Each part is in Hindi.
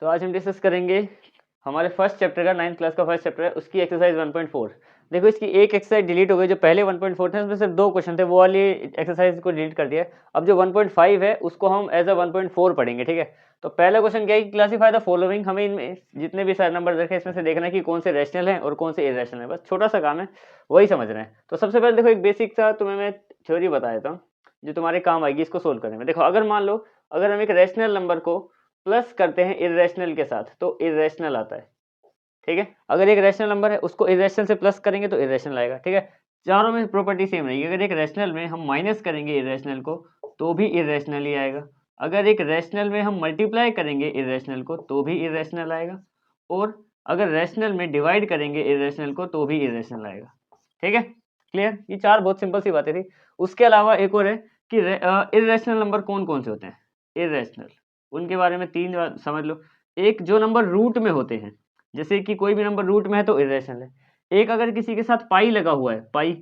तो आज हम डिस्कस करेंगे हमारे फर्स्ट चैप्टर का 9th क्लास का फर्स्ट चैप्टर है, उसकी एक्सरसाइज 1.4। देखो इसकी एक एक्सरसाइज डिलीट हो गई, जो पहले 1.4 थे उसमें सिर्फ 2 क्वेश्चन थे, वो वाली एक्सरसाइज को डिलीट कर दिया। अब जो 1.5 है उसको हम एज अ 1.4 पढ़ेंगे, ठीक है। तो पहला क्वेश्चन क्या है कि क्लासीफाई द फॉलोइंग। हमें इनमें जितने भी सारे नंबर रखे इसमें से देखना है कि कौन से रैशनल हैं और कौन से इरेशनल हैं। बस छोटा सा काम है, वही समझ रहे हैं। तो सबसे पहले देखो एक बेसिक सा तुम्हें मैं थ्योरी बता देता हूँ जो तुम्हारे काम आएगी इसको सोल्व करने में। देखो अगर मान लो अगर हम एक रैशनल नंबर को प्लस करते हैं इरेशनल के साथ तो इरेशनल आता है, ठीक है। अगर एक रैशनल नंबर है उसको इरेशनल से प्लस करेंगे तो इरेशनल आएगा, ठीक है। चारों में प्रॉपर्टी सेम रहेगी। अगर एक रैशनल में हम माइनस करेंगे इरेशनल को तो भी इरेशनल ही आएगा। अगर एक रैशनल में हम मल्टीप्लाई करेंगे इरेशनल को तो भी इरेशनल आएगा। और अगर रैशनल में डिवाइड करेंगे इरेशनल को तो भी इरेशनल आएगा, ठीक है। क्लियर? ये चार बहुत सिंपल सी बातें थी। उसके अलावा एक और है कि इरेशनल नंबर कौन कौन से होते हैं। इरेशनल उनके बारे में 3 बात समझ लो। एक जो नंबर रूट में होते हैं, जैसे कि कोई भी नंबर रूट में है तो इरेशनल है। एक अगर किसी के साथ पाई लगा हुआ है, पाई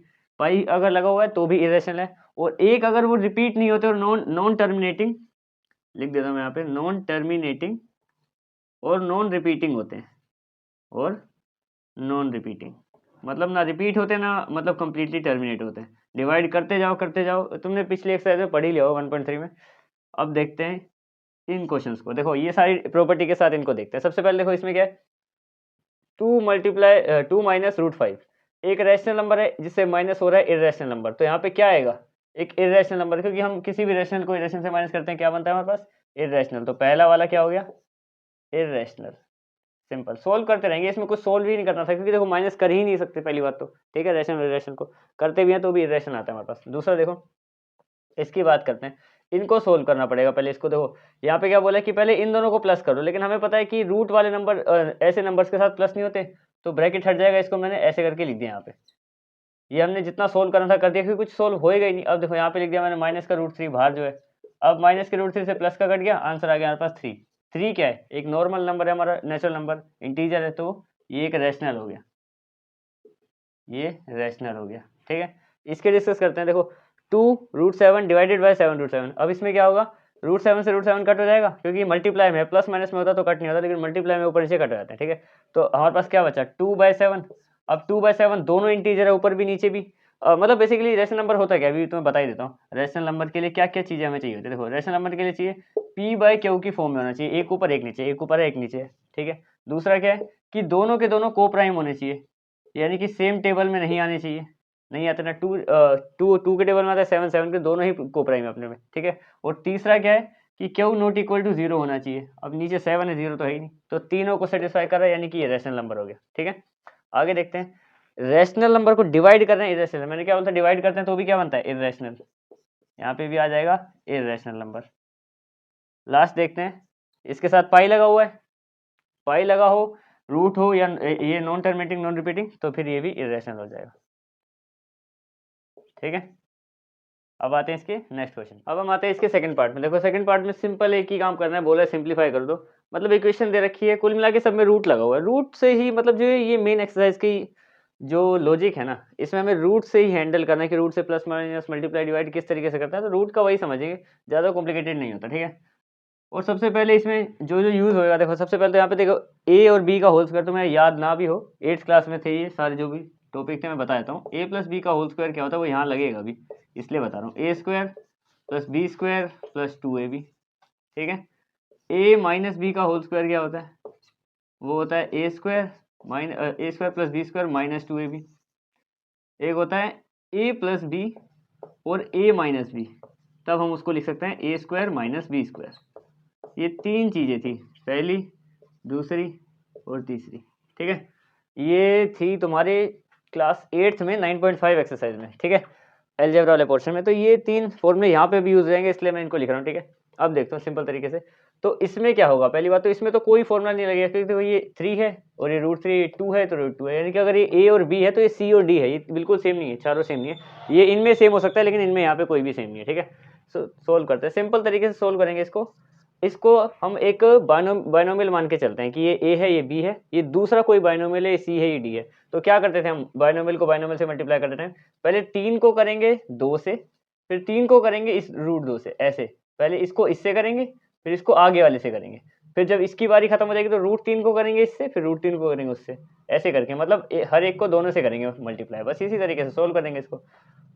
पाई अगर लगा हुआ है तो भी इरेशनल है। और एक अगर वो रिपीट नहीं होते और नॉन टर्मिनेटिंग, लिख देता हूँ मैं यहाँ पे, नॉन टर्मिनेटिंग और नॉन रिपीटिंग होते हैं। और नॉन रिपीटिंग मतलब ना रिपीट होते ना मतलब कंप्लीटली टर्मिनेट होते हैं। डिवाइड करते जाओ, तुमने पिछले एक्सरसाइज में पढ़ ही लिया हो 1.3 में। अब देखते हैं इन क्वेश्चंस को। देखो ये सारी प्रॉपर्टी के साथ इनको देखते हैं। सबसे पहले देखो इसमें क्या है, 2 माइनस रूट 5। एक रैशनल नंबर है जिससे माइनस हो रहा है इरेशनल नंबर, तो यहाँ पे क्या आएगा, एक इरेशनल नंबर, क्योंकि हम किसी भी रैशनल को इरेशनल से माइनस करते हैं क्या बनता है हमारे पास, इरेशनल। तो पहला वाला क्या हो गया, इरेशनल। सिंपल सोल्व करते रहेंगे, इसमें कुछ सोल्व ही नहीं करना था क्योंकि देखो माइनस कर ही नहीं सकते पहली बात तो, ठीक है। रैशनल इरेशनल को करते भी हैं तो भी इरेशनल आता है हमारे पास। दूसरा देखो इसकी बात करते हैं, इनको सोल्व करना पड़ेगा। पहले इसको देखो, यहाँ पे क्या बोला है कि पहले इन दोनों को प्लस करो, लेकिन हमें पता है कि रूट वाले नंबर ऐसे नंबर्स के साथ प्लस नहीं होते, तो ब्रैकेट हट जाएगा। इसको मैंने ऐसे करके लिख दिया यहाँ पे। ये हमने जितना सोल्व करना था कर दिया क्योंकि कुछ सोल्व होएगा ही नहीं। अब देखो यहाँ पे लिख दिया मैंने माइनस का रूट 3 बाहर जो है। अब माइनस के रूट 3 से प्लस का कट गया, आंसर आ गया हमारे पास 3। 3 क्या है, एक नॉर्मल नंबर है हमारा, नेचुरल नंबर, इंटीजर है, तो ये एक रैशनल हो गया, ये रैशनल हो गया, ठीक है। इसके डिस्कस करते हैं। देखो 2√7 डिवाइडेड बाय 7√7। अब इसमें क्या होगा, √7 से √7 कट हो जाएगा क्योंकि मल्टीप्लाई में, प्लस माइनस में होता तो कट नहीं होता, लेकिन मल्टीप्लाई में ऊपर नीचे कट हो जाते हैं, ठीक है। तो हमारे पास क्या बचा, 2/7। अब 2/7 दोनों इंटीजर है, ऊपर भी नीचे भी। मतलब बेसिकली रैशनल नंबर होता क्या, अभी तुम्हें बता ही देता हूँ। रैशनल नंबर के लिए क्या क्या चीजें हमें चाहिए होती है। देखो रैशनल नंबर के लिए चाहिए p/q की फॉर्म में होना चाहिए, एक ऊपर एक नीचे, एक ऊपर है एक नीचे है, ठीक है। दूसरा क्या है कि दोनों के दोनों को प्राइम होने चाहिए, यानी कि सेम टेबल में नहीं आने चाहिए। नहीं आते ना, टू के टेबल में आता है 7 7 के दोनों ही को प्राइम है अपने में, ठीक है। और तीसरा क्या है कि क्यू नॉट इक्वल टू 0 होना चाहिए। अब नीचे 7 है, 0 तो है ही नहीं, तो तीनों को सेटिस्फाई कर रहा है, यानी कि ये रैशनल नंबर हो गया, ठीक है। आगे देखते हैं, रैशनल नंबर को डिवाइड कर रहे हैं इरेशनल। मैंने क्या बोला था, डिवाइड करते हैं तो भी क्या बनता है, इरेशनल। यहाँ पे भी आ जाएगा इरेशनल नंबर। लास्ट देखते हैं, इसके साथ पाई लगा हुआ है, पाई लगा हो, रूट हो या ये नॉन टर्मिनेटिंग नॉन रिपीटिंग, तो फिर ये भी इरेशनल हो जाएगा, ठीक है। अब आते हैं इसके नेक्स्ट क्वेश्चन। अब हम आते हैं इसके सेकंड पार्ट में। देखो सेकंड पार्ट में सिंपल एक ही काम करना है, बोला सिंपलीफाई कर दो। मतलब इक्वेशन दे रखी है, कुल मिला के सब में रूट लगा हुआ है। रूट से ही मतलब जो ये मेन एक्सरसाइज की जो लॉजिक है ना, इसमें हमें रूट से ही हैंडल करना है कि रूट से प्लस माइनस मल्टीप्लाई डिवाइड किस तरीके से करता है, तो रूट का वही समझेंगे, ज़्यादा कॉम्प्लिकेटेड नहीं होता, ठीक है। और सबसे पहले इसमें जो जो यूज़ होएगा, देखो सबसे पहले तो यहाँ पे देखो ए और बी का होल स्क्वायर, तुम्हें याद ना भी हो, 8th क्लास में थे ये सारे जो भी टॉपिक थे, मैं बता देता हूँ। a + b का होल स्क्वायर क्या होता है वो यहाँ लगेगा अभी, इसलिए बता रहा हूँ। a² + b² + 2ab, ठीक है। a - b का होल स्क्वायर क्या होता है, वो होता है a² + b² - 2ab। एक होता है a + b और a - b, तब हम उसको लिख सकते हैं a² - b²। ये 3 चीज़ें थी, पहली, दूसरी और तीसरी, ठीक है। ये थी तुम्हारे क्लास 8th में 9.5 एक्सरसाइज में, ठीक है, अलजेब्रा वाले पोर्शन में। तो ये 3 फॉर्मूले यहाँ पे भी यूज रहेंगे, इसलिए मैं इनको लिख रहा हूँ, ठीक है। अब देखते हैं सिंपल तरीके से। तो इसमें क्या होगा, पहली बात तो इसमें तो कोई फॉर्मूला नहीं लगेगा क्योंकि तो ये 3 है और ये √3 2 है, तो √2 है, यानी कि अगर ये a और b है तो ये c और d है, ये बिल्कुल सेम नहीं है, चारों सेम नहीं है। ये इनमें सेम हो सकता है लेकिन इनमें यहाँ पे कोई भी सेम नहीं है, ठीक है। सोल्व करते हैं, सिंपल तरीके से सोल्व करेंगे इसको। इसको हम एक बायनोमियल मान के चलते हैं कि ये a है, ये b है, ये दूसरा कोई बायनोमियल है, ये c है, ये d है। तो क्या करते थे हम, बायनोमियल को बायनोमियल से मल्टीप्लाई करते थे। पहले 3 को करेंगे 2 से, फिर 3 को करेंगे इस √2 से, ऐसे। पहले इसको इससे करेंगे फिर इसको आगे वाले से करेंगे। फिर जब इसकी बारी खत्म हो जाएगी तो √3 को करेंगे इससे, फिर √3 को करेंगे उससे, ऐसे करके मतलब हर एक को दोनों से करेंगे मल्टीप्लाई, बस इसी तरीके से सोल्व करेंगे इसको।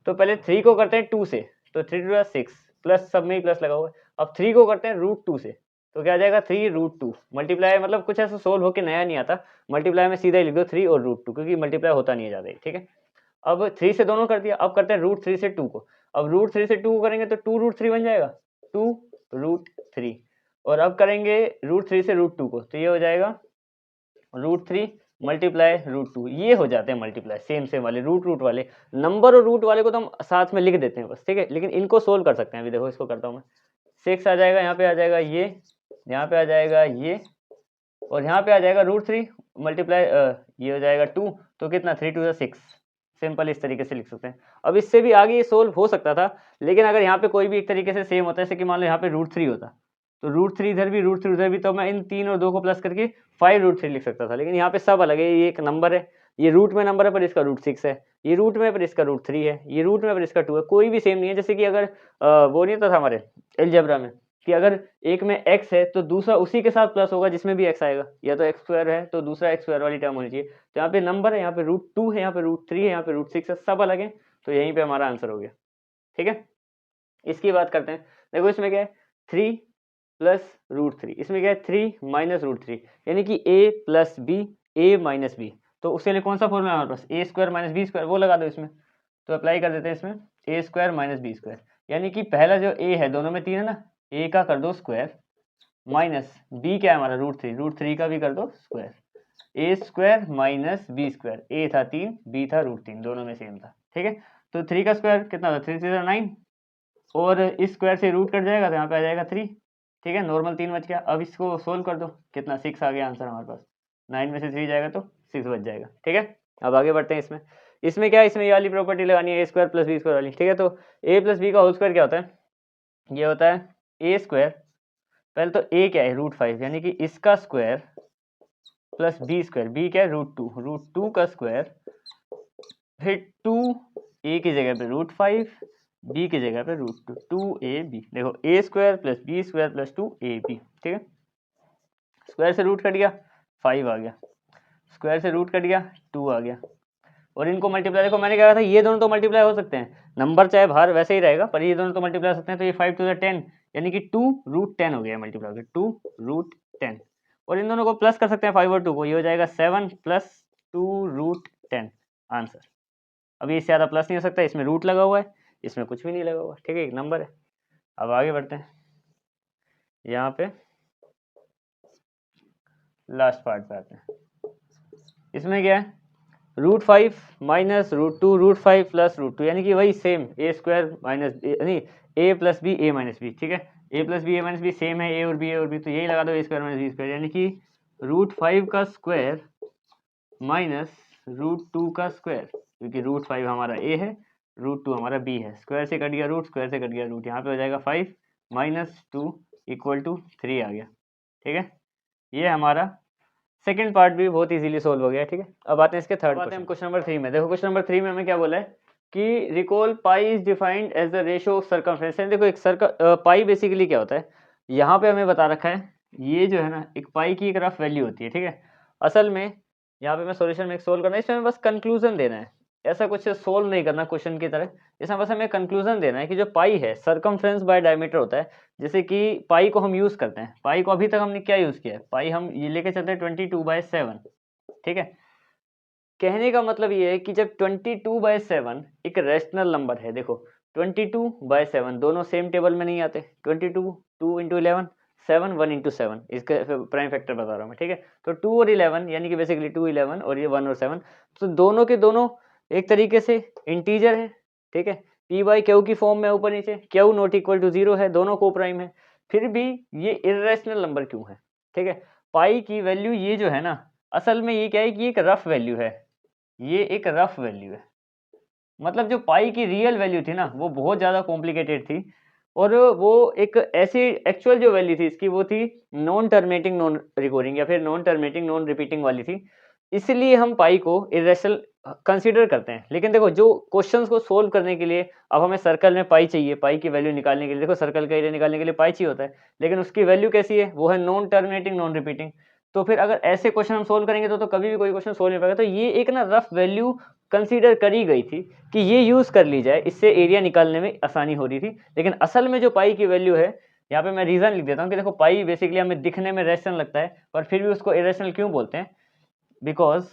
तो पहले 3 को करते हैं 2 से, तो 3 2 6 प्लस, सब में ही प्लस लगा हुआ है। अब 3 को करते हैं √2 से, तो क्या आ जाएगा 3√2। मल्टीप्लाई मतलब कुछ ऐसा सोल्व होकर नया नहीं आता, मल्टीप्लाई में सीधा ही लिख दो 3 और √2, क्योंकि मल्टीप्लाई होता नहीं है ज़्यादा, ठीक है। अब 3 से दोनों कर दिया, अब करते हैं √3 से 2 को। अब √3 से 2 को करेंगे तो 2√3 बन जाएगा, 2√3। और अब करेंगे √3 से √2 को, तो ये हो जाएगा √3 मल्टीप्लाई √2। ये हो जाते हैं मल्टीप्लाई, सेम वाले रूट वाले। नंबर और रूट वाले को तो हम साथ में लिख देते हैं बस, ठीक है, लेकिन इनको सोल्व कर सकते हैं। अभी देखो इसको करता हूँ मैं, 6 आ जाएगा, यहाँ पे आ जाएगा ये, यहाँ पे आ जाएगा ये, और यहाँ पे आ जाएगा √3 मल्टीप्लाई ये हो जाएगा 2, तो कितना 3 2 6। सिंपल इस तरीके से लिख सकते हैं। अब इससे भी आगे ये सोल्व हो सकता था, लेकिन अगर यहाँ पे कोई भी एक तरीके से सेम होता है, जैसे कि मान लो यहाँ पे √3 होता, तो √3 इधर भी √3 उधर भी, तो मैं इन 3 और 2 को प्लस करके 5√3 लिख सकता था। लेकिन यहाँ पे सब अलग है, ये एक नंबर है, ये रूट में नंबर है पर इसका √6 है, ये रूट में पर इसका √3 है, ये रूट में पर इसका 2 है, कोई भी सेम नहीं है। जैसे कि अगर वो नहीं होता था हमारे अलजेब्रा में कि अगर एक में x है तो दूसरा उसी के साथ प्लस होगा जिसमें भी x आएगा, या तो x² है तो दूसरा x² वाली टर्म होनी चाहिए। तो यहाँ पे नंबर है, यहाँ पे √2 है, यहाँ पे √3 है, यहाँ पे √6 है, सब अलग है, तो यहीं पे हमारा आंसर हो गया, ठीक है। इसकी बात करते हैं, देखो इसमें क्या है 3 प्लस √3, इसमें क्या है 3 माइनस √3, यानी कि a plus B, a minus B. तो उसके लिए कौन सा फॉर्मूला है हमारे पास, a² माइनस b², वो लगा दो इसमें। तो अप्लाई कर देते हैं इसमें, a² माइनस b², यानी कि पहला जो a है, दोनों में 3 है ना, a का कर दो स्क्वायर, माइनस b क्या है हमारा √3 का भी कर दो square, a² minus b², a था 3, b था √3, दोनों में सेम था, ठीक है। तो 3 का स्क्वायर कितना होता है, 3 3 9, और इस स्क्वायर से रूट कट जाएगा तो यहाँ पे आ जाएगा 3, ठीक है, नॉर्मल 3 बच गया। अब इसको सोल्व कर दो, कितना 6 आ गया आंसर हमारे पास, 9 में से 3 जाएगा तो 6 बच जाएगा, ठीक है। अब आगे बढ़ते हैं इसमें, इसमें क्या है, इसमें ये वाली प्रॉपर्टी लगानी है a² प्लस b² वाली, ठीक है। तो a प्लस बी का होल स्क्वायर क्या होता है, ये होता है a², पहले तो a क्या है √5, यानी कि इसका स्क्वायर प्लस b², b क्या है √2 का स्क्वायर, फिर 2 a की जगह पे √5, b की जगह पे √2, 2ab। देखो a² plus b² plus 2ab, ठीक है। स्क्वायर से रूट कट गया 5 आ गया, स्क्वायर से रूट कट गया 2 आ गया, और इनको मल्टीप्लाई, देखो मैंने क्या कहा था, ये दोनों तो मल्टीप्लाई हो सकते हैं, नंबर चाहे बाहर वैसे ही रहेगा, पर ये दोनों तो मल्टीप्लाई हो सकते हैं। तो ये 5 2 10, यानी कि 2√10 हो गया मल्टीप्लाई हो गया 2√10, और इन दोनों को प्लस कर सकते हैं 5 और 2 को, ये हो जाएगा 7 प्लस 2√10 आंसर। अभी इससे ज़्यादा प्लस नहीं हो सकता, इसमें रूट लगा हुआ है, इसमें कुछ भी नहीं लगा हुआ, ठीक है, एक नंबर है। अब आगे बढ़ते हैं, यहाँ पे लास्ट पार्ट पे आते हैं। इसमें क्या है √5 माइनस √2, √5 प्लस √2, यानी कि वही सेम a² माइनस नहीं a plus B, a minus B, ठीक है, a plus B, a minus B same है, a और b, तो यही लगा दो a² माइनस b², यानी कि √5 का स्क्वायर माइनस √2 का स्क्वायर, क्योंकि √5 हमारा a है, √2 हमारा b है, स्क्वायर से कट गया रूट, स्क्वायर से कट गया रूट, यहाँ पे हो जाएगा 5 माइनस 2 इक्वल टू 3 आ गया, ठीक है। ये हमारा सेकंड पार्ट भी बहुत इजीली सोल्व हो गया, ठीक है। अब आते हैं इसके थर्ड क्वेश्चन, क्वेश्चन नंबर 3 में। देखो क्वेश्चन नंबर 3 में हमें क्या बोला है कि recall pi is defined as the ratio of circumference. देखो एक पाई बेसिकली क्या होता है, यहाँ पे हमें बता रखा है, ये जो है ना एक पाई की एक रफ वैल्यू होती है, ठीक है। असल में यहाँ पे मैं सॉल्यूशन में सोल्व करना है, इसमें बस कंक्लूजन देना है, ऐसा कुछ सोल्व नहीं करना क्वेश्चन की तरह, इसमें बस हमें कंक्लूजन देना है कि जो पाई है सर्कमफ्रेंस बाय डायमीटर होता है। जैसे कि पाई को हम यूज करते हैं, पाई को अभी तक हमने क्या यूज किया है, पाई हम ये लेके चलते हैं 22/7, ठीक है। कहने का मतलब ये है कि जब 22/7 एक रैशनल नंबर है, देखो 22/7 दोनों सेम टेबल में नहीं आते, 22 2 × 11 7 1 × 7, इसका प्राइम फैक्टर बता रहा हूँ मैं, ठीक है। तो 2 और 11 यानी कि बेसिकली 2 11 और ये 1 और 7, तो दोनों के दोनों एक तरीके से इंटीजर है, ठीक है। p/q की फॉर्म में ऊपर नीचे, q नॉट इक्वल टू 0 है, दोनों को प्राइम है, फिर भी ये इर्रेशनल नंबर क्यों है, ठीक है। पाई की वैल्यू ये जो है ना, असल में ये क्या है कि एक रफ वैल्यू है, ये एक रफ वैल्यू है, मतलब जो पाई की रियल वैल्यू थी ना वो बहुत ज़्यादा कॉम्प्लिकेटेड थी, और वो एक ऐसी एक्चुअल जो वैल्यू थी इसकी वो थी नॉन टर्मिनेटिंग नॉन रिकरिंग या फिर नॉन टर्मिनेटिंग नॉन रिपीटिंग वाली थी। इसलिए हम पाई को इरेशनल कंसीडर करते हैं। लेकिन देखो जो क्वेश्चंस को सोल्व करने के लिए अब हमें सर्कल में पाई चाहिए, पाई की वैल्यू निकालने के लिए, देखो सर्कल का एरिया निकालने के लिए पाई चाहिए होता है, लेकिन उसकी वैल्यू कैसी है, वो है नॉन टर्मिनेटिंग नॉन रिपीटिंग। तो फिर अगर ऐसे क्वेश्चन हम सोल्व करेंगे तो कभी भी कोई क्वेश्चन सोल्व नहीं पाएगा। तो ये एक ना रफ वैल्यू कंसीडर करी गई थी कि ये यूज कर ली जाए, इससे एरिया निकालने में आसानी हो रही थी। लेकिन असल में जो पाई की वैल्यू है, यहाँ पे मैं रीजन लिख देता हूँ कि देखो पाई बेसिकली हमें दिखने में रैशनल लगता है, पर फिर भी उसको इरेशनल क्यों बोलते हैं, because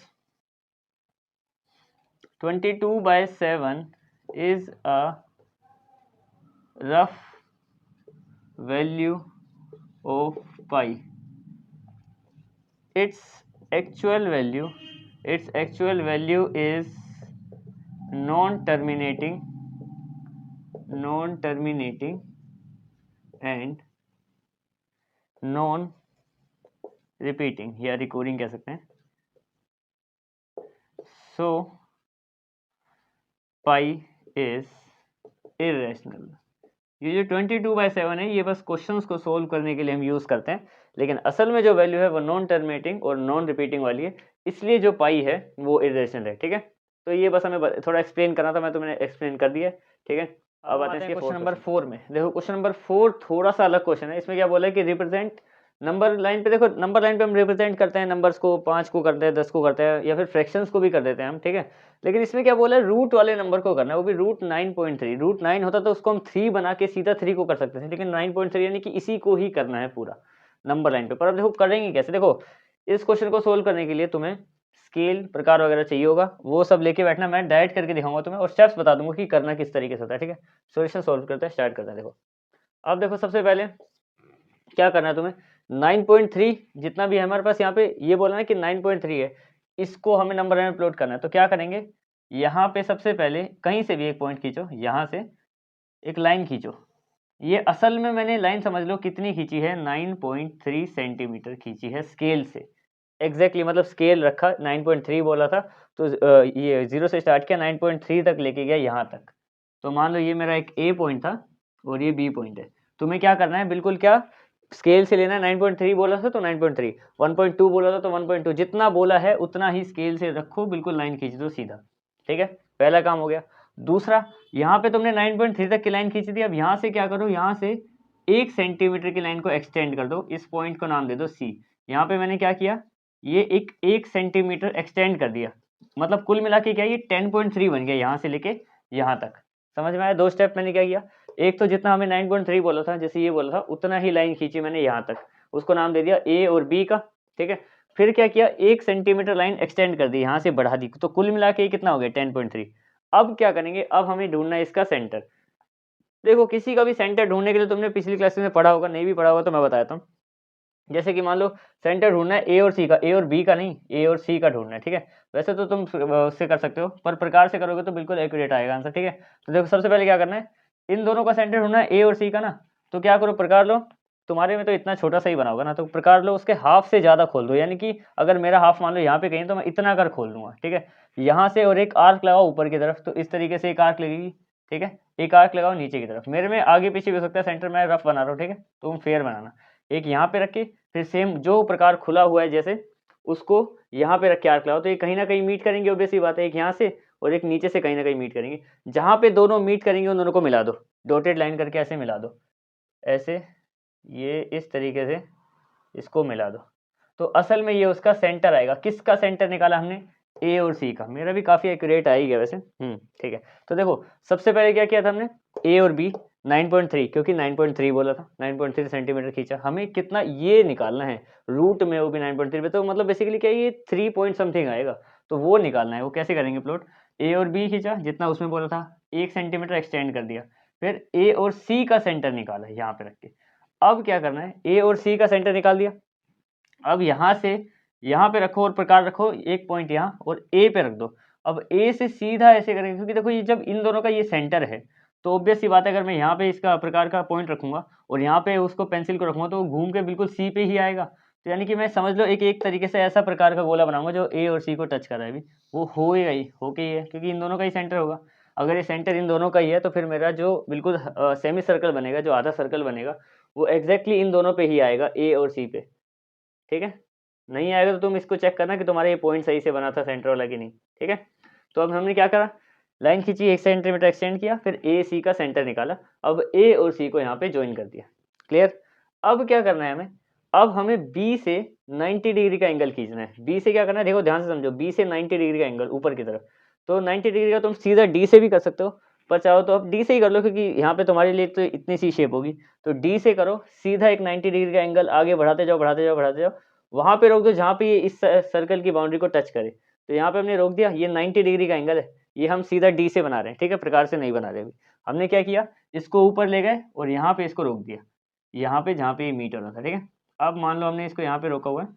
22/7 is a rough value of pi. Its actual value is non-terminating and non-repeating या recurring कह सकते हैं। So pi is irrational। ये जो 22/7 है ये बस क्वेश्चंस को सोल्व करने के लिए हम यूज करते हैं, लेकिन असल में जो वैल्यू है वो नॉन टर्मिनेटिंग और नॉन रिपीटिंग वाली है, इसलिए जो पाई है वो इरेशनल है। ठीक है, तो ये बस हमें थोड़ा एक्सप्लेन करना था, मैं तुम्हें एक्सप्लेन कर दिया। ठीक है, अब आते हैं क्वेश्चन नंबर 4 में। देखो क्वेश्चन नंबर 4 थोड़ा सा अलग क्वेश्चन है। इसमें क्या बोला है कि रिप्रेजेंट नंबर लाइन पे, देखो नंबर लाइन पे हम रिप्रेजेंट करते हैं नंबर्स को, 5 को करते हैं, 10 को करते हैं, या फिर फ्रैक्शंस को भी कर देते हैं हम। ठीक है, लेकिन इसमें क्या बोला है, रूट वाले नंबर को करना है, वो भी रूट 9.3। रूट 9 होता तो उसको हम 3 बना के सीधा 3 को कर सकते थे, लेकिन 9.3 यानी कि इसी को ही करना है पूरा नंबर लाइन पे। पर अब देखो करेंगे कैसे। देखो इस क्वेश्चन को सोल्व करने के लिए तुम्हें स्केल प्रकार वगैरह चाहिए होगा, वो सब लेके बैठना, मैं डायरेक्ट करके दिखाऊंगा तुम्हें और स्टेप्स बता दूंगा कि करना किस तरीके से होता है। ठीक है, सॉल्यूशन सोल्व करते हैं, स्टार्ट करते हैं। देखो अब देखो सबसे पहले क्या करना है तुम्हें, 9.3 जितना भी है हमारे पास, यहाँ पे ये बोलना है कि 9.3 है, इसको हमें नंबर लाइन में प्लॉट करना है। तो क्या करेंगे, यहाँ पे सबसे पहले कहीं से भी एक पॉइंट खींचो, यहाँ से एक लाइन खींचो। ये असल में मैंने लाइन समझ लो कितनी खींची है, 9.3 सेंटीमीटर खींची है स्केल से। एग्जैक्टली मतलब स्केल रखा, 9.3 बोला था तो ये 0 से स्टार्ट किया, 9.3 तक लेके गया यहाँ तक। तो मान लो ये मेरा एक ए पॉइंट था और ये बी पॉइंट है। तुम्हें क्या करना है, बिल्कुल क्या स्केल से लेना है। 9.3 बोला था तो 9.3, 1.2 बोला था तो 1.2, जितना बोला है उतना ही स्केल से रखो, बिल्कुल लाइन खींच दो सीधा। ठीक है, पहला काम हो गया। दूसरा, यहाँ पे तुमने 9.3 तक की लाइन खींची थी, अब यहाँ से क्या करो, यहाँ से 1 सेंटीमीटर की लाइन को एक्सटेंड कर दो, इस पॉइंट को नाम दे दो सी। यहाँ पे मैंने क्या किया, ये 1 सेंटीमीटर एक्सटेंड कर दिया, मतलब कुल मिला के क्या ये 10.3 बन गया यहाँ से लेके यहाँ तक। समझ में आया, 2 स्टेप मैंने क्या किया, एक तो जितना हमें 9.3 बोला था, जैसे ये बोला था उतना ही लाइन खींची मैंने यहाँ तक, उसको नाम दे दिया ए और बी का। ठीक है, फिर क्या किया, 1 सेंटीमीटर लाइन एक्सटेंड कर दी, यहाँ से बढ़ा दी, तो कुल मिला के कितना हो गया 10.3। अब क्या करेंगे, अब हमें ढूंढना है इसका सेंटर। देखो किसी का भी सेंटर ढूंढने के लिए तुमने पिछली क्लास में पढ़ा होगा, नहीं भी पढ़ा होगा तो मैं बताता हूँ। जैसे कि मान लो सेंटर ढूंढना है ए और सी का, ए और बी का नहीं, ए और सी का ढूंढना है। ठीक है, वैसे तो तुम उससे कर सकते हो, पर प्रकार से करोगे तो बिल्कुल एक्यूरेट आएगा आंसर। ठीक है, तो देखो सबसे पहले क्या करना है, इन दोनों का सेंटर ढूंढना है ए और सी का ना, तो क्या करो, प्रकार लो। तुम्हारे में तो इतना छोटा सा ही बना होगा ना, तो प्रकार लो, उसके हाफ से ज़्यादा खोल दो, यानी कि अगर मेरा हाफ मान लो यहाँ पे कहीं, तो मैं इतना कर खोल दूंगा। ठीक है, यहाँ से और एक आर्क लगाओ ऊपर की तरफ, तो इस तरीके से एक आर्क लगेगी। ठीक है, एक आर्क लगाओ नीचे की तरफ, मेरे में आगे पीछे भी हो सकता है, सेंटर मैं रफ बना रहा हूँ। ठीक है, तुम फेयर बनाना, एक यहाँ पे रख के फिर सेम जो प्रकार खुला हुआ है जैसे, उसको यहाँ पे रख के आर्क लगाओ, तो ये कहीं ना कहीं मीट करेंगे, ऑब्वियस सी बात है, एक यहाँ से और एक नीचे से कहीं ना कहीं मीट करेंगे। जहाँ पे दोनों मीट करेंगे उन दोनों को मिला दो, डॉटेड लाइन करके ऐसे मिला दो, ऐसे ये इस तरीके से इसको मिला दो, तो असल में ये उसका सेंटर आएगा। किसका सेंटर निकाला हमने, ए और सी का। मेरा भी काफ़ी एक्यूरेट आ ही गया वैसे। ठीक है, तो देखो सबसे पहले क्या किया था हमने, ए और बी 9.3, क्योंकि 9.3 बोला था, 9.3 सेंटीमीटर खींचा, हमें कितना ये निकालना है रूट में, वो भी 9.3 पे, तो मतलब बेसिकली क्या ये 3 पॉइंट समथिंग आएगा, तो वो निकालना है। वो कैसे करेंगे प्लॉट, ए और बी खींचा जितना उसमें बोला था, 1 सेंटीमीटर एक्सटेंड कर दिया, फिर ए और सी का सेंटर निकाला यहाँ पे रख के। अब क्या करना है, ए और सी का सेंटर निकाल दिया, अब यहाँ से यहाँ पे रखो और प्रकार रखो, एक पॉइंट यहाँ और ए पे रख दो। अब ए से सीधा ऐसे करेंगे, क्योंकि देखो ये जब इन दोनों का ये सेंटर है, तो ऑब्वियस सी बात है, अगर मैं यहाँ पे इसका प्रकार का पॉइंट रखूंगा और यहाँ पे उसको पेंसिल को रखूंगा, तो वो घूम के बिल्कुल सी पे ही आएगा। तो यानी कि मैं समझ लो एक तरीके से ऐसा प्रकार का गोला बनाऊंगा जो ए और सी को टच कर रहा है, अभी वो होएगा ही, होके ही है, क्योंकि इन दोनों का ही सेंटर होगा। अगर ये सेंटर इन दोनों का ही है, तो फिर मेरा जो बिल्कुल सेमी सर्कल बनेगा, जो आधा सर्कल बनेगा, वो एग्जैक्टली इन दोनों पे ही आएगा, ए और सी पे। ठीक है, नहीं आएगा तो तुम इसको चेक करना कि तुम्हारा ये पॉइंट सही से बना था सेंटर वाला कि नहीं, ठीक है। तो अब हमने क्या करा, लाइन खींची, 1 सेंटीमीटर एक्सटेंड किया, फिर ए सी का सेंटर निकाला, अब ए और सी को यहाँ पे ज्वाइन कर दिया। क्लियर। अब क्या करना है हमें, अब हमें बी से 90 डिग्री का एंगल खींचना है। बी से क्या करना है, देखो ध्यान से समझो, बी से 90 डिग्री का एंगल ऊपर की तरफ। तो 90 डिग्री का तुम सीधा डी से भी कर सकते हो, पर चाहो तो अब डी से ही कर लो, क्योंकि यहाँ पे तुम्हारे लिए तो इतनी सी शेप होगी। तो डी से करो, सीधा एक 90 डिग्री का एंगल आगे बढ़ाते जाओ, बढ़ाते जाओ, बढ़ाते जाओ, वहां पे रोक दो जहाँ पे ये इस सर्कल की बाउंड्री को टच करे। तो यहाँ पे हमने रोक दिया, ये 90 डिग्री का एंगल है, ये हम सीधा डी से बना रहे हैं, ठीक है, प्रकार से नहीं बना रहे अभी। हमने क्या किया, इसको ऊपर ले गए और यहाँ पे इसको रोक दिया, यहाँ पे जहाँ पे ये मीट होना था, ठीक है। अब मान लो हमने इसको यहाँ पे रोका हुआ है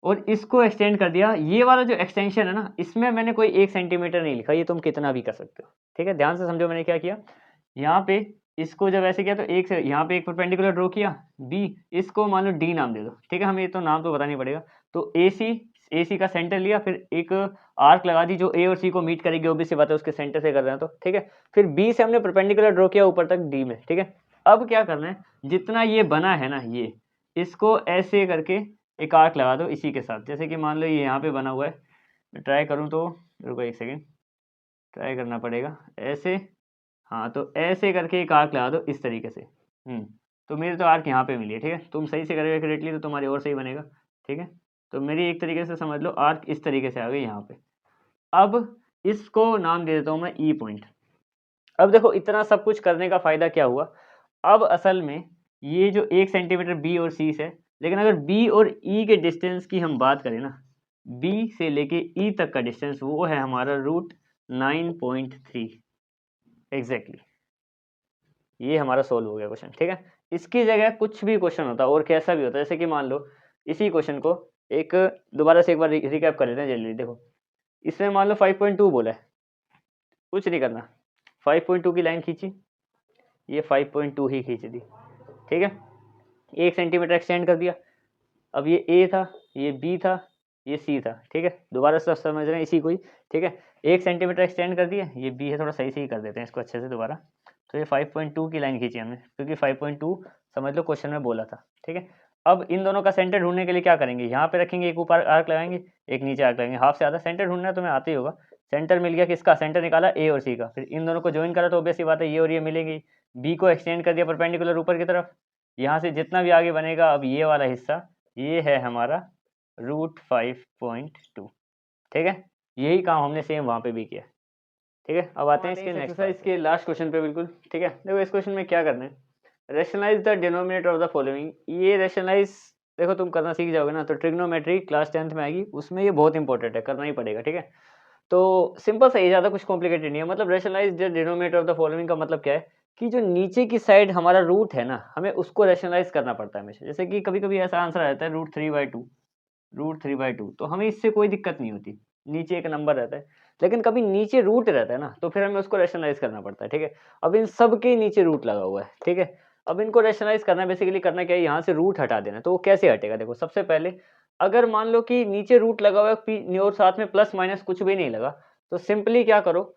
और इसको एक्सटेंड कर दिया। ये वाला जो एक्सटेंशन है ना, इसमें मैंने कोई 1 सेंटीमीटर नहीं लिखा, ये तुम कितना भी कर सकते हो, ठीक है। ध्यान से समझो मैंने क्या किया, यहाँ पे इसको जब ऐसे किया तो एक से यहाँ पे एक परपेंडिकुलर ड्रॉ किया, बी, इसको मान लो डी नाम दे दो, ठीक है, हमें तो नाम तो पता नहीं पड़ेगा। तो ए सी का सेंटर लिया, फिर एक आर्क लगा दी जो ए और सी को मीट करेगी, ऑब्वियस बात है उसके सेंटर से कर रहे हैं तो, ठीक है। फिर बी से हमने परपेंडिकुलर ड्रॉ किया ऊपर तक डी में, ठीक है। अब क्या करना है, जितना ये बना है ना, ये इसको ऐसे करके एक आर्क लगा दो इसी के साथ। जैसे कि मान लो ये यहाँ पे बना हुआ है, मैं ट्राई करूँ तो, रुको एक सेकेंड, ट्राई करना पड़ेगा ऐसे, हाँ, तो ऐसे करके एक आर्क लगा दो इस तरीके से। तो मेरे तो आर्क यहाँ पे मिली है, ठीक है। तुम सही से करोगे करेक्टली तो तुम्हारी और सही बनेगा, ठीक है। तो मेरी एक तरीके से समझ लो आर्क इस तरीके से आ गई यहाँ पे। अब इसको नाम दे देता हूँ मैं ई पॉइंट। अब देखो इतना सब कुछ करने का फायदा क्या हुआ, अब असल में ये जो 1 सेंटीमीटर बी और सी से, लेकिन अगर बी और ई के डिस्टेंस की हम बात करें ना, बी से लेके ई तक का डिस्टेंस वो है हमारा √9.3 एग्जैक्टली। ये हमारा सोल्व हो गया क्वेश्चन, ठीक है। इसकी जगह कुछ भी क्वेश्चन होता और कैसा भी होता, जैसे कि मान लो इसी क्वेश्चन को एक दोबारा से एक बार रिकैप कर लेते हैं जल्दी। देखो इसमें मान लो 5.2 बोला है, कुछ नहीं करना, 5.2 की लाइन खींची, ये 5.2 ही खींच दी, ठीक है। 1 सेंटीमीटर एक्सटेंड कर दिया, अब ये ए था, ये बी था, ये सी था, ठीक है। दोबारा सब समझ रहे हैं इसी को ही, ठीक है। 1 सेंटीमीटर एक्सटेंड कर दिया, ये बी है, थोड़ा सही से ही कर देते हैं इसको अच्छे से दोबारा। तो ये 5.2 की लाइन खींची हमने, क्योंकि 5.2 समझ लो क्वेश्चन में बोला था, ठीक है। अब इन दोनों का सेंटर ढूंढने के लिए क्या करेंगे, यहाँ पे रखेंगे, एक ऊपर आर्क लगाएंगे, एक नीचे आर्क लगाएंगे, हाफ से आधा सेंटर ढूंढना है, तुम्हें आते ही होगा। सेंटर मिल गया, किसका सेंटर निकाला, ए और सी का, फिर इन दोनों को ज्वाइन करा तो ऑब्वियस सी बात है ये और ये मिलेंगी। बी को एक्सटेंड कर दिया परपेंडिकुलर ऊपर की तरफ, यहाँ से जितना भी आगे बनेगा, अब ये वाला हिस्सा ये है हमारा √5.2, ठीक है। यही काम हमने सेम वहाँ पे भी किया, ठीक है। अब आते हैं इसके नेक्स्ट एक्सरसाइज के लास्ट क्वेश्चन पे, बिल्कुल ठीक है। देखो इस क्वेश्चन में क्या करना है, rationalise the denominator of the following. ये रेशनलाइज देखो तुम करना सीख जाओगे ना, तो ट्रिग्नोमेट्री क्लास 10th में आएगी, उसमें ये बहुत इंपॉर्टेंट है, करना ही पड़ेगा, ठीक है। तो सिंपल सा, ये ज़्यादा कुछ कॉम्प्लिकेटेड नहीं है। मतलब rationalise the denominator of the following का मतलब क्या है कि जो नीचे की साइड हमारा रूट है ना, हमें उसको रेशनलाइज करना पड़ता है हमेशा। जैसे कि कभी कभी ऐसा आंसर आता है √3/2, तो हमें इससे कोई दिक्कत नहीं होती, नीचे एक नंबर रहता है। लेकिन कभी नीचे रूट रहता है ना, तो फिर हमें उसको रेशनलाइज करना पड़ता है, ठीक है। अब इन सब के नीचे रूट लगा हुआ है, ठीक है। अब इनको रेशनलाइज करना है, बेसिकली करना क्या है, यहाँ से रूट हटा देना है। तो वो कैसे हटेगा, देखो सबसे पहले अगर मान लो कि नीचे रूट लगा हुआ है और साथ में प्लस माइनस कुछ भी नहीं लगा, तो सिंपली क्या करो,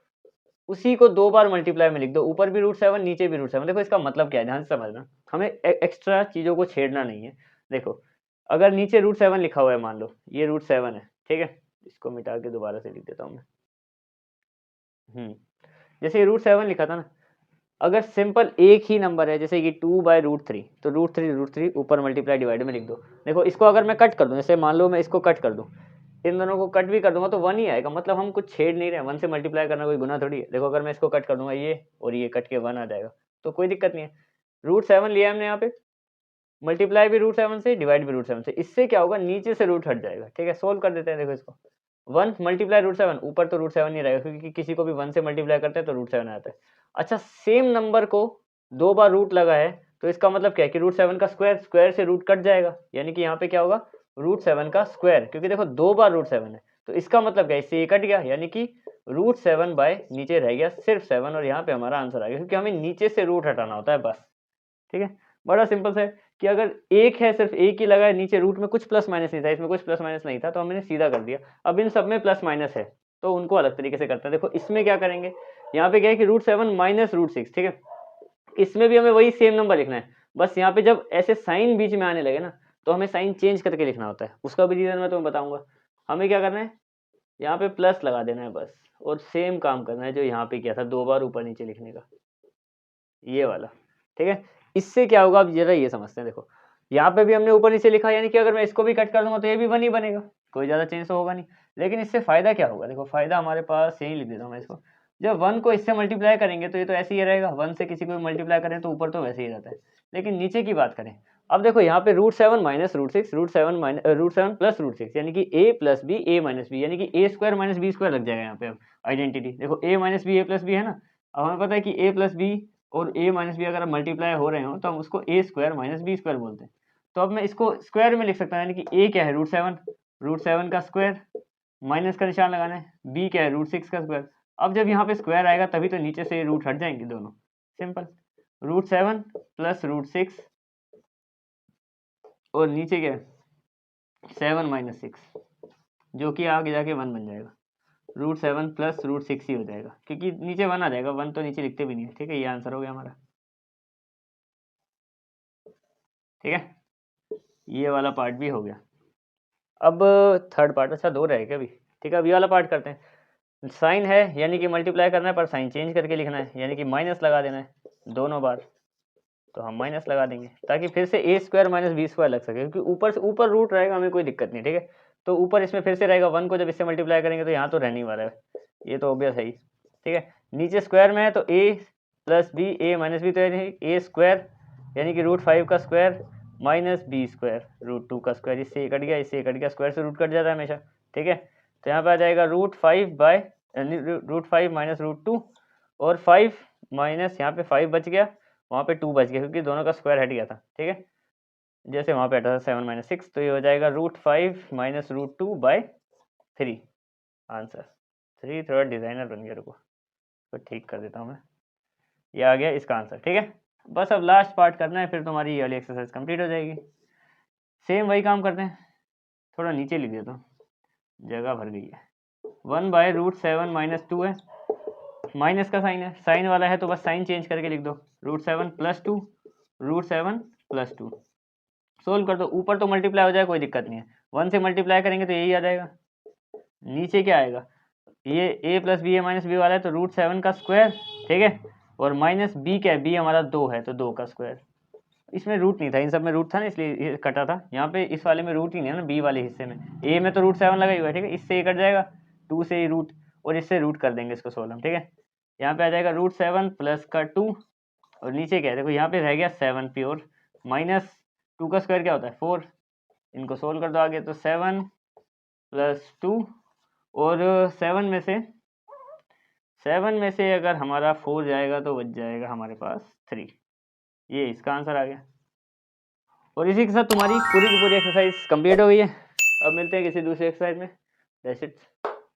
उसी को 2 बार मल्टीप्लाई में लिख दो, ऊपर भी √7 नीचे भी √7। देखो इसका मतलब क्या है, ध्यान से समझना, हमें एक्स्ट्रा चीज़ों को छेड़ना नहीं है। देखो अगर नीचे √7 लिखा हुआ है, मान लो ये √7 है, ठीक है, इसको मिटा के दोबारा से लिख देता हूँ मैं। जैसे ये √7 लिखा था ना, अगर सिंपल एक ही नंबर है, जैसे कि 2/√3, तो √3 ऊपर मल्टीप्लाई डिवाइड में लिख दो। देखो इसको अगर मैं कट कर दूं, जैसे मान लो मैं इसको कट कर दूं, इन दोनों को कट भी कर दूंगा तो 1 ही आएगा, मतलब हम कुछ छेड़ नहीं रहे, 1 से मल्टीप्लाई करना कोई गुना थोड़ी है। देखो अगर मैं इसको कट कर दूंगा, ये और ये कट के 1 आ जाएगा, तो कोई दिक्कत नहीं है। √7 लिया हमने यहाँ पे, मल्टीप्लाई भी √7 से, डिवाइड भी √7 से, इससे क्या होगा, नीचे से रूट हट जाएगा, ठीक है। सोल्व कर देते हैं, देखो इसको 1 मल्टीप्लाई √7, ऊपर तो √7 नहीं रहेगा, क्योंकि किसी को भी 1 से मल्टीप्लाई करते हैं तो √7 आता है। अच्छा, सेम नंबर को 2 बार रूट लगा है, तो इसका मतलब क्या है कि √7 का स्क्वायर, स्क्वायर से रूट कट जाएगा, यानी कि यहाँ पे क्या होगा, √7 का स्क्वायर, क्योंकि देखो 2 बार √7 है, तो इसका मतलब क्या है, इससे ये कट गया, यानी कि √7 बाय नीचे रह गया सिर्फ 7, और यहाँ पे हमारा आंसर आ गया, क्योंकि हमें नीचे से रूट हटाना होता है बस, ठीक है। बड़ा सिंपल सा है कि अगर एक है, सिर्फ एक ही लगा है, नीचे रूट में कुछ प्लस माइनस नहीं था, इसमें कुछ प्लस माइनस नहीं था, तो हमने सीधा कर दिया। अब इन सब में प्लस माइनस है, तो उनको अलग तरीके से करते हैं। देखो इसमें क्या करेंगे, यहाँ पे क्या है कि √7 माइनस √6, ठीक है। इसमें भी हमें वही सेम नंबर लिखना है, बस यहाँ पे जब ऐसे साइन बीच में आने लगे ना, तो हमें साइन चेंज करके लिखना होता है, उसका भी रीज़न मैं तुम्हें बताऊंगा। हमें क्या करना है, यहाँ पे प्लस लगा देना है बस, और सेम काम करना है जो यहाँ पे किया था, 2 बार ऊपर नीचे लिखने का, ये वाला। ठीक है, इससे क्या होगा, अब जरा ये समझते हैं। देखो यहाँ पे भी हमने ऊपर नीचे लिखा, यानी कि अगर मैं इसको भी कट कर दूंगा तो ये भी 1 ही बनेगा, कोई ज़्यादा चेंज तो होगा नहीं। लेकिन इससे फ़ायदा क्या होगा, देखो फ़ायदा हमारे पास यही लिख देता हूँ मैं इसको। जब 1 को इससे मल्टीप्लाई करेंगे तो ये तो ऐसे ही रहेगा, 1 से किसी को भी मल्टीप्लाई करें तो ऊपर तो वैसे ही रहता है। लेकिन नीचे की बात करें, अब देखो यहाँ पे √7 माइनस √6, √7 प्लस √6, यानी कि a plus B a minus B, यानी कि a square minus B square लग जाएगा यहाँ पे। अब आइडेंटिटी देखो, a minus B a plus B है ना। अब हमें पता है कि a प्लस बी और a माइनस बी अगर मल्टीप्लाई हो रहे हो तो हम उसको a square minus B square बोलते हैं। तो अब मैं इसको स्क्वायर में लिख सकता हूँ, यानी कि a क्या है √7 का स्क्वायर, माइनस का निशान लगाना है, b क्या है √6 का स्क्वायर। अब जब यहाँ पे स्क्वायर आएगा तभी तो नीचे से रूट हट जाएंगे दोनों, सिंपल। √7 प्लस √6 और नीचे क्या है 7 माइनस 6, जो कि आगे जाके 1 बन जाएगा। √7 प्लस √6 ही हो जाएगा, क्योंकि नीचे 1 आ जाएगा, 1 तो नीचे लिखते भी नहीं है। ठीक है, ये आंसर हो गया हमारा। ठीक है, ये वाला पार्ट भी हो गया। अब थर्ड पार्ट, अच्छा 2 रह गया अभी। ठीक है, अब ये वाला पार्ट करते हैं। साइन है यानी कि मल्टीप्लाई करना है, पर साइन चेंज करके लिखना है, यानी कि माइनस लगा देना है दोनों बार। तो हम माइनस लगा देंगे ताकि फिर से a square minus B square लग सके, क्योंकि ऊपर से ऊपर रूट रहेगा, हमें कोई दिक्कत नहीं। ठीक है, तो ऊपर इसमें फिर से रहेगा 1 को जब इससे मल्टीप्लाई करेंगे तो यहाँ तो रहने वाला है, ये तो ऑब्वियस है ही। ठीक है, नीचे स्क्वायर में है तो a plus B a minus B, तो यानी a स्क्वायर यानी कि √5 का स्क्वायर माइनस बी स्क्वायर √2 का स्क्वायर। इससे कट गया, इससे कट गया, स्क्वायर से रूट कट जाता है हमेशा। ठीक है, तो यहाँ पे आ जाएगा √5 माइनस √2, और 5 माइनस यहाँ पे 5 बच गया, वहाँ पे 2 बच गया, क्योंकि दोनों का स्क्वायर हट गया था। ठीक है, जैसे वहाँ पे हटा था 7 माइनस 6, तो ये हो जाएगा √5 माइनस √2/3। आंसर 3 थोड़ा डिज़ाइनर बन गया, रुको तो ठीक कर देता हूँ मैं, ये आ गया इसका आंसर। ठीक है, बस अब लास्ट पार्ट करना है, फिर तुम्हारी ये वाली एक्सरसाइज कंप्लीट हो जाएगी। सेम वही काम करते हैं, थोड़ा नीचे लिख देता हूँ, जगह भर गई है। 1/√7 माइनस 2 है, माइनस का साइन है, साइन वाला है तो बस साइन चेंज करके लिख दो, √7 प्लस 2, √7 प्लस 2। सोल्व कर दो, ऊपर तो मल्टीप्लाई हो जाए, कोई दिक्कत नहीं है। 1 से मल्टीप्लाई करेंगे तो यही आ जाएगा। नीचे क्या आएगा, ये a plus B A minus B वाला है तो √7 का स्क्वायर। ठीक है, और माइनस बी क्या है, बी हमारा 2 है तो 2 का स्क्वायर। इसमें रूट नहीं था, इन सब में रूट था ना, इसलिए ये कटा था। यहाँ पे इस वाले में रूट ही नहीं है ना, बी वाले हिस्से में। ए में तो √7 लगा ही हुआ है। ठीक है, इससे ये कट जाएगा, 2 से ही रूट, और इससे रूट कर देंगे इसको 16। ठीक है, यहाँ पे आ जाएगा √7 प्लस का 2, और नीचे क्या है, देखो यहाँ पे रह गया 7 प्योर, माइनस 2 का स्क्वायर क्या होता है 4। इनको सोल्व कर दो आगे, तो 7 प्लस 2, और 7 में से अगर हमारा 4 जाएगा तो बच जाएगा हमारे पास 3। ये इसका आंसर आ गया। और इसी के साथ तुम्हारी पूरी की पूरी एक्सरसाइज कंप्लीट हो गई है। अब मिलते हैं किसी दूसरी एक्सरसाइज में। That's it.